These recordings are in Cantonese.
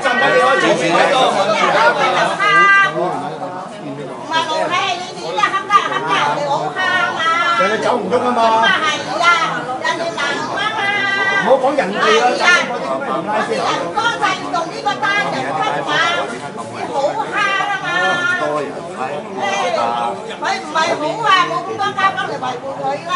浸緊你可以做喺度。唔係路係你哋而家黑家人哋好慳啊！人哋走唔喐啊嘛。咁啊係啊，人哋難啊嘛。唔好講人哋啦，就係嗰啲咩唔拉先。人多勢用呢個單人匹馬，好慳啊嘛。多人佢唔係好啊，冇咁多嘉賓嚟維護佢啦。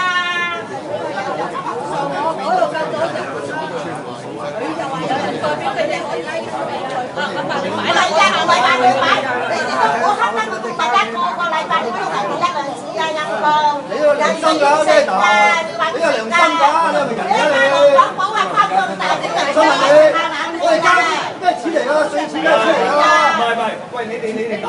禮拜係禮拜佢擺，你知道我黑得佢大家個禮拜都係1、2次啊，陰公。你有良心㗎，咩嗱？你有良心㗎，你係咪人啊你？講冇話誇張大啲人真係我哋交都係錢嚟㗎，稅錢都係錢嚟㗎。唔係，喂你哋打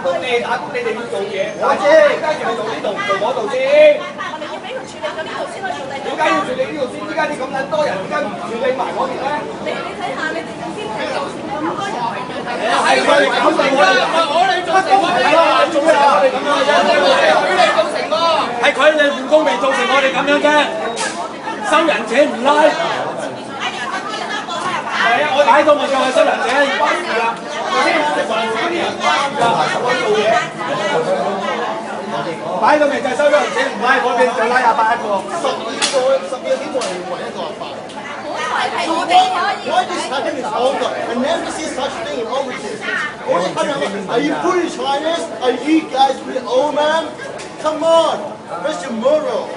工，你哋要做嘢，我知。跟住你做呢度，做嗰度先。我哋要俾佢處理咗呢度先可以做第二。點解要處理呢度先？依家啲咁撚多人，點解唔處理埋嗰邊咧？你睇下，你哋先係造成咁多人圍住睇。係佢哋搞成㗎，我哋造成㗎，係啊，做咩啊？我哋咁樣，佢哋造成㗎，係佢哋唔公平造成我哋咁樣啫。收人錢唔拉，係啊，我擺到咪就係收人錢，係啦，食環署嗰啲人我做嘢，擺到咪就係收咗人錢唔拉嗰邊就拉28個。12點我哋為一個法。Why this happening is over? I never see such thing in overseas. Are you fully Chinese? Are you guys really old man? Come on, where's your moral?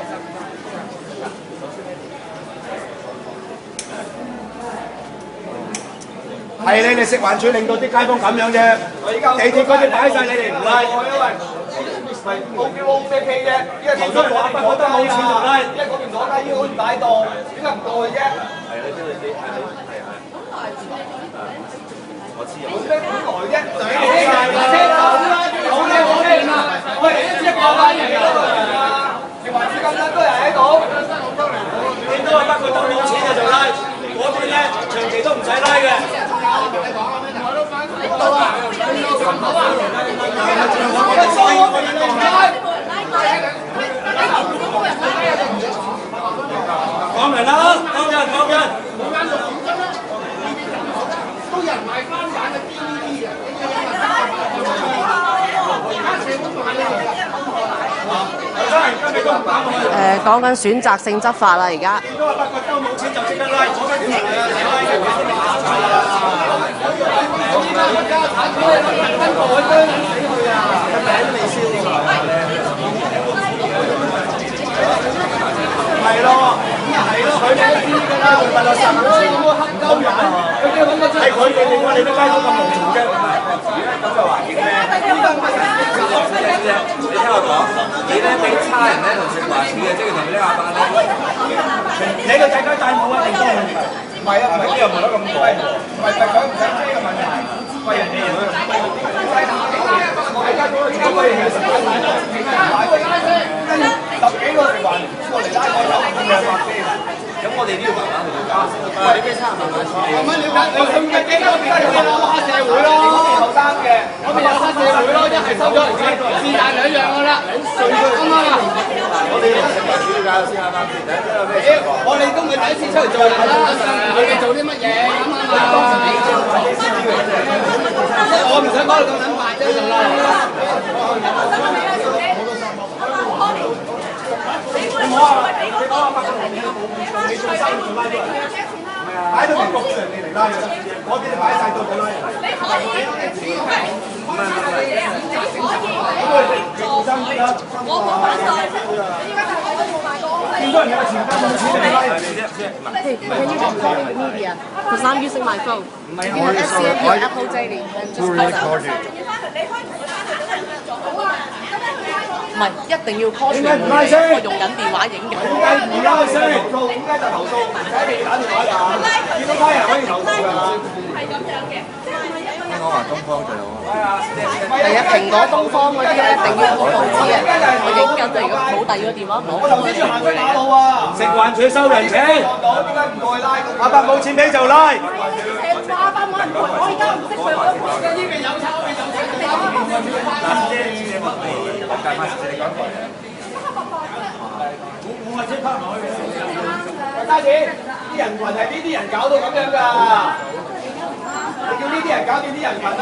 係你哋食環署令到啲街坊咁樣啫。地鐵嗰啲擺晒你哋唔拉。冇叫 OK 啫，因為投訴話不覺得冇錢就拉，因為嗰邊攞低已經好似擺檔，點解唔過去啫？係啊，即係你係我知有咩本來啫？車頭啦，好啦，喂，一個班人幾多人啊？食環署咁多人喺度，見到啊，不過都冇錢嘅就拉，嗰邊咧長期都唔使拉嘅。講人啦，講人。都有人買翻版嘅 DVD 嘅。講緊選擇性執法啦，而家。都話不過都冇錢就即刻拉，嗰邊條家產嗰啲人跟過去追死佢啊！個名都未燒喎。係咯，佢哋都知㗎啦，佢問我10蚊咁多黑鳩人，佢哋揾得出係佢哋令我哋啲街坊咁無情嘅。咁就環境咧，你聽我講，你咧俾差人咧同食環署嘅職員同呢阿伯咧，你個仔雞帶帽一定多問題。唔係啊，唔係呢又唔得咁講，唔係佢唔使車嘅問題，貴人哋佢我而家嗰個車位係10蚊買，跟住10幾個食環過嚟拉我走，咁樣發機。咁我哋都要慢慢去加。你咩差慢慢處理。慢慢了解，你咁嘅幾個點解有黑社會咯？後生嘅，嗰邊有黑社會咯，一係收咗嚟錢，是但兩樣㗎啦，稅㗎嘛。我哋食環署了解先啱啱先，第一有咩情況？我哋都唔係第一次出嚟做啦，佢哋做啲乜嘢咁啊嘛？我唔想講到咁撚快啫，就啦。你唔好啊！你講啊，白龍，你做生意做拉咗人，擺到明焗住人哋嚟拉嘅，嗰邊就擺晒到佢拉人。你可以，咁我哋做生意啦。我冇反對，你而家就我冇賣過。見到人有錢包冇錢嚟拉人哋啫。Hey, can you just call me the media? Because I'm using my phone. You can SCM your Apple Daily and just call them. 唔係，一定要 call 全部嘅，我用緊電話影嘅。點解唔拉聲？點解就投訴？唔使你打電話㗎。見到他人可以投訴㗎。係咁樣嘅，香港話東方就有啊。係啊，蘋果、東方嗰啲咧，一定要攞報紙啊！我影緊就如果冇第二個電話攞。我頭先行出馬路啊！食環署收人錢。點解唔過去拉？阿伯冇錢俾就拉。阿伯冇人陪，我而家唔識佢，我唔識呢邊有錢，嗰邊有錢，你打呢邊有錢，打呢邊。大媽，你講台嘅。我或者拍埋去嘅。家姐，啲人群係呢啲人搞到咁樣㗎。你叫搞掂啲人群啦！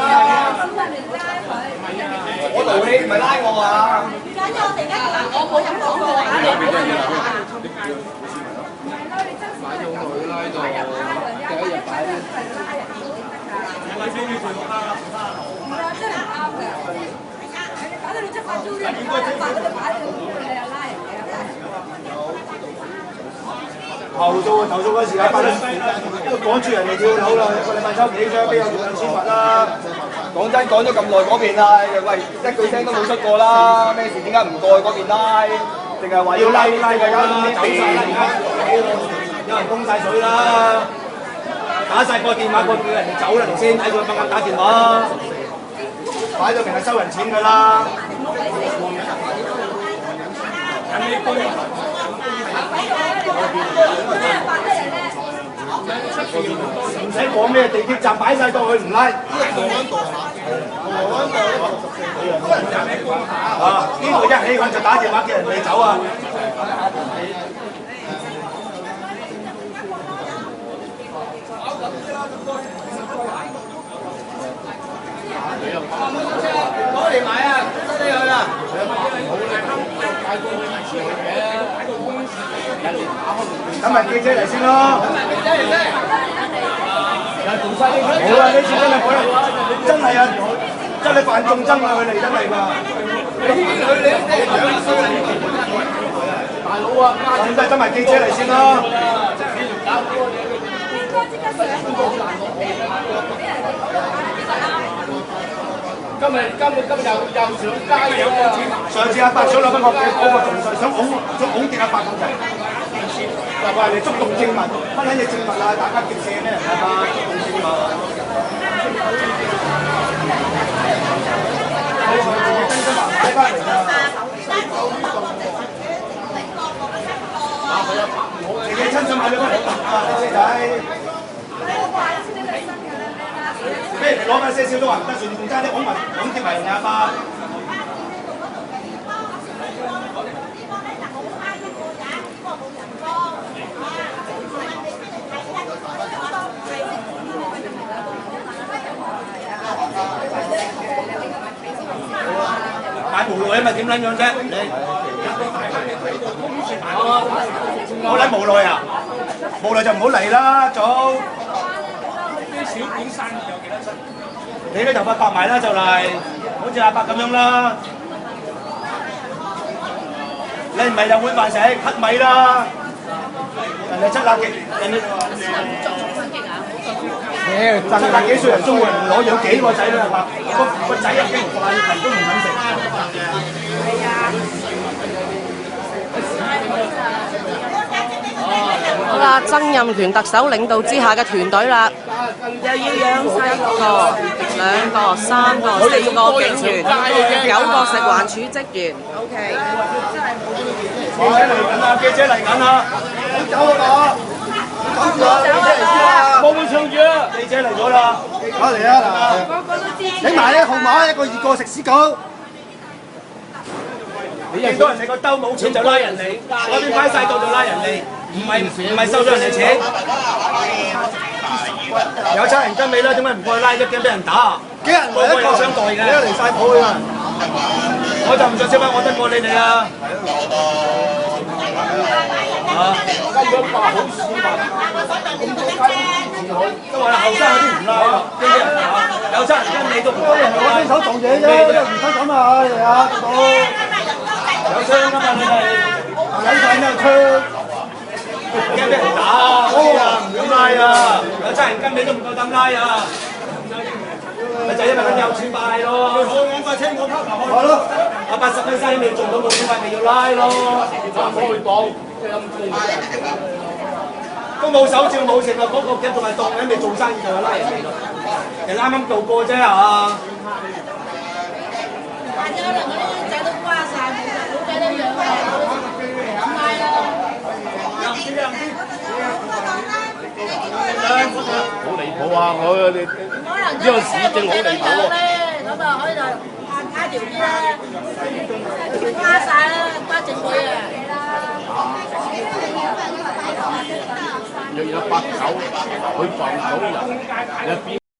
我勞氣唔係拉我啊！而家我哋而家我冇入到過投訴嗰時啊，都趕住人哋跳樓啦，一個禮拜收幾張，邊有2000罰啦？講真，講咗咁耐嗰邊拉，喂，一句聲都冇出過啦，咩事？點解唔過去嗰邊拉？淨係話要拉大家走晒啦，有人供晒水啦，打晒個電話過叫人哋走啦，先喺佢幫緊打電話，擺到明係收人錢㗎啦。唔使講咩地鐵站擺晒到佢唔拉。啊！呢度一起佢就打電話叫人哋走啊！攞嚟買啊！真係佢啊！咁咪記者嚟先咯。好啊！呢次真係可能真係啊，真係犯眾憎啊！佢哋真係㗎。大佬啊！咁真係咪記者嚟先咯。今日又上街啊！上次阿伯想攞翻個嗰個仲想拱跌阿伯咁滯，就話你觸動證物，乜撚嘢證物啊？大家叫寫咩人啊？觸動證物。你自己真心話買翻嚟㗎。自己親手買咗翻嚟啊！你姐仔。咩攞翻些少都話唔得，仲爭啲拱跌埋人阿伯。買無奈咪點撚樣啫？好撚無奈啊！無奈就唔好嚟啦，早。小本生意有幾多出？你啲頭髮白埋啦就嚟，好似阿伯咁樣啦。你唔係就碗飯食，乞米啦。人哋70幾，人哋70幾歲人中國人攞養幾個仔女係嘛？個仔又經唔慣，人都唔肯食。好啦，曾蔭權特首領導之下嘅團隊啦，又要養晒1個、2個、3個、4個警員，9個食環署職員。OK。記者嚟緊啦！好走啊！冇會唱住啊！記者嚟咗啦！打嚟啊嗱！個個都支持。俾埋啲號碼，1個、2個食屎狗。你認到人哋個兜冇錢就拉人哋，嗰邊擺晒到就拉人哋，唔係收咗人哋錢。有差人跟尾啦，點解唔過去拉啫？驚俾人打。幾人個個有相代嘅，離曬譜㗎。我就唔想消費，我得過你哋啊！跟咗話好市民，都話啦，後生嗰啲唔拉喎，驚俾人打。有差人跟你都唔拉。我伸手做嘢啫，唔使咁啊！你哋啊，有槍㗎嘛？你哋睇曬咩槍？驚俾人打啊！唔敢拉啊！有差人跟你都唔夠膽拉啊！咪就因為佢有錢買咯，我架車我拋頭開咯，阿80蚊生意未做到冇錢買咪要拉咯，我去講都冇手照冇剩啊！嗰個嘅仲係當緊未做生意就係拉人哋咯，人啱啱做過啫嚇。或者可能嗰啲仔都瓜曬，冇仔都養嘅，唔拉咯。好離譜啊！呢個市政好離譜喎。咁啊，可以就拉條啲啦，瓜曬啦，瓜剩佢啊。若有8、9，佢防到人，